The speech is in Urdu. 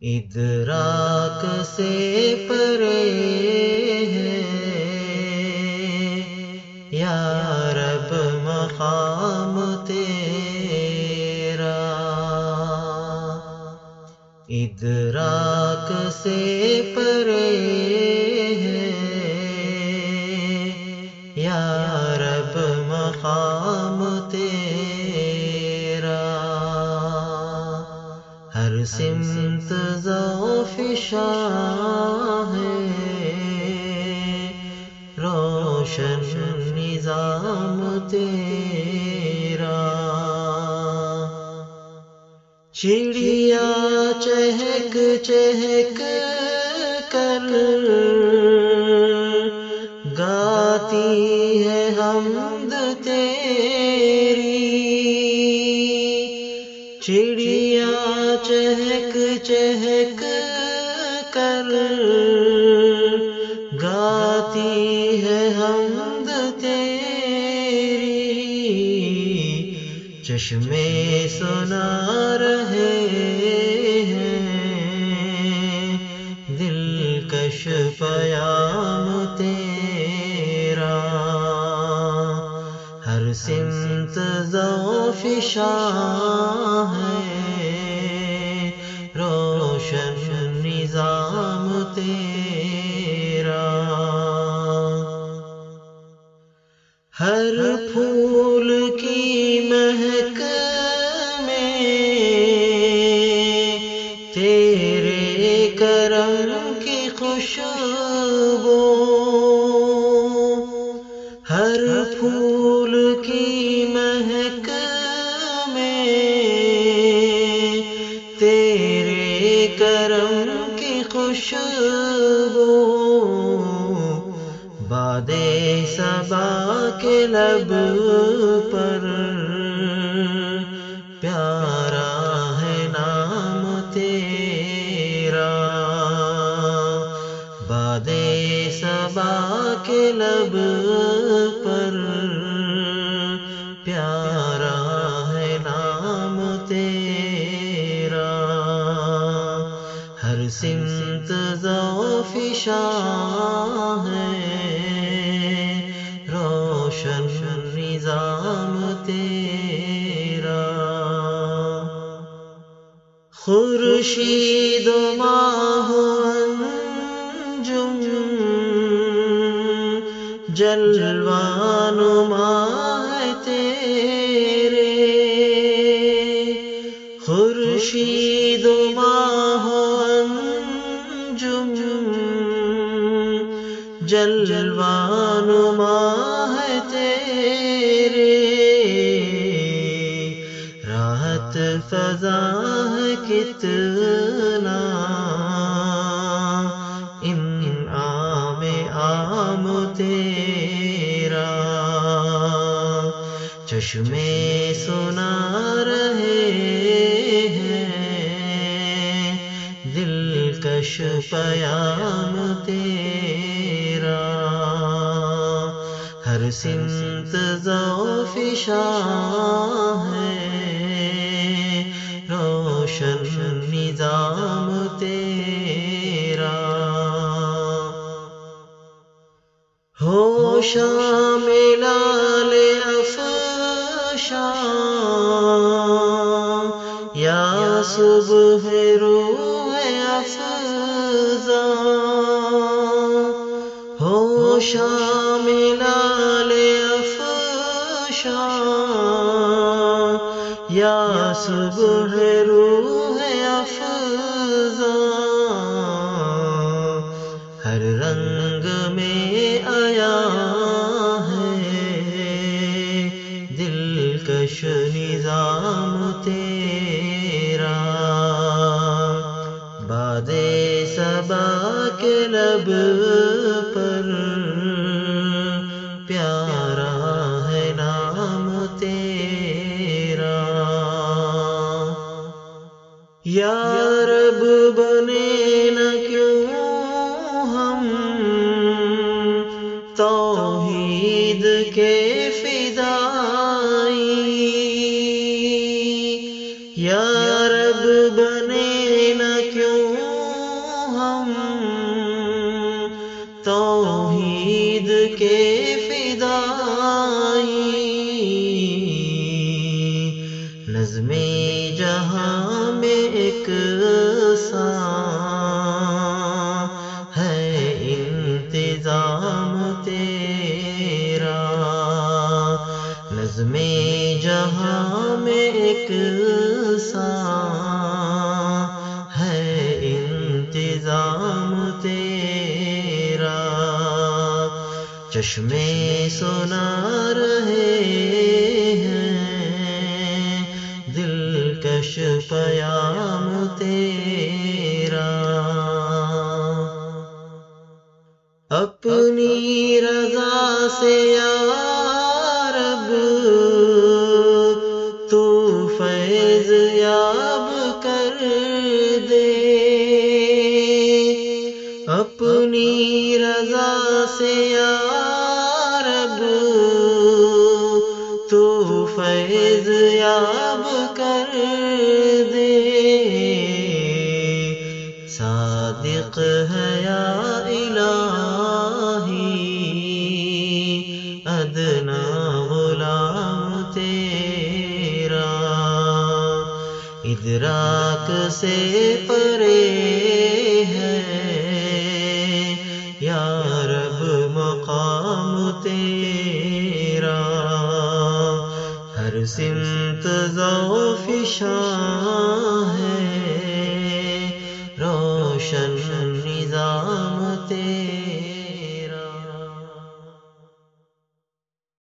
ادراک سے پرے ہے یا رب مقام تیرا، ادراک سے پرے ہے یا رب مقام تیرا، ہر سمت ذوف شاہ ہے روشن نظام تیرا، چڑیا چہک چہک کر گاتی ہے حمد تیری، چڑیا چہک چہک کر گاتی ہے حمد تیری، چشمے سنا رہے ہیں دلکش پیام تیرا، ہر سمت ذوف شاہ ہے روشن نظام تیرا، ہر پھول کی مہک میں تیرے کرم کی خوشبو، ہر پھول کی مہک میں تیرے کرم کی خوشبو، باد صبا کے لب پر پیارا ہے نام تیرا، باد صبا کے لب پر پیارا ہے نام تیرا، ہر سمت ذوف شاہ ہے روشن نظام تیرا، خورشید و ماہ و انجم جلوہ نما ہے تیرے، خورشید و ماہ و انجم جلوہ نما ہے تیرے، راحت فضا ہے کتنا انعام عام تیرا، چشمے سنا رہے ہیں دلکش پیام تیرا، ہر سمت ذوف شاہ ہے روشن نظام تیرا، ہو شامل آل افشاں یا صبح روح افزاں، ہو شامل آل افشاں یا صبح روح افزاں، ہر رنگ میں آیا ہے دلکش نظام تیرا، باد صبا کے لب پر پیارا ہے نام تیرا، یا رب بنے نہ کیوں ہم توحید کے فدائی، یا رب بنے نہ کیوں میں ایک ساں ہے انتظام تیرا، نظم جہاں میں ایک ساں ہے انتظام تیرا، چشمے سنا رہے ہیں دلکش پیام تیرا، اپنی رضا سے یا رب تو فیض یاب کر دے، اپنی رضا سے یا رب تو فیض یاب کر دے، صادق ہے یا الہی ادنا غلام تیرا، ادراک سے پرے ہے یا رب مقام تیرا، ہر سمت ذوف شان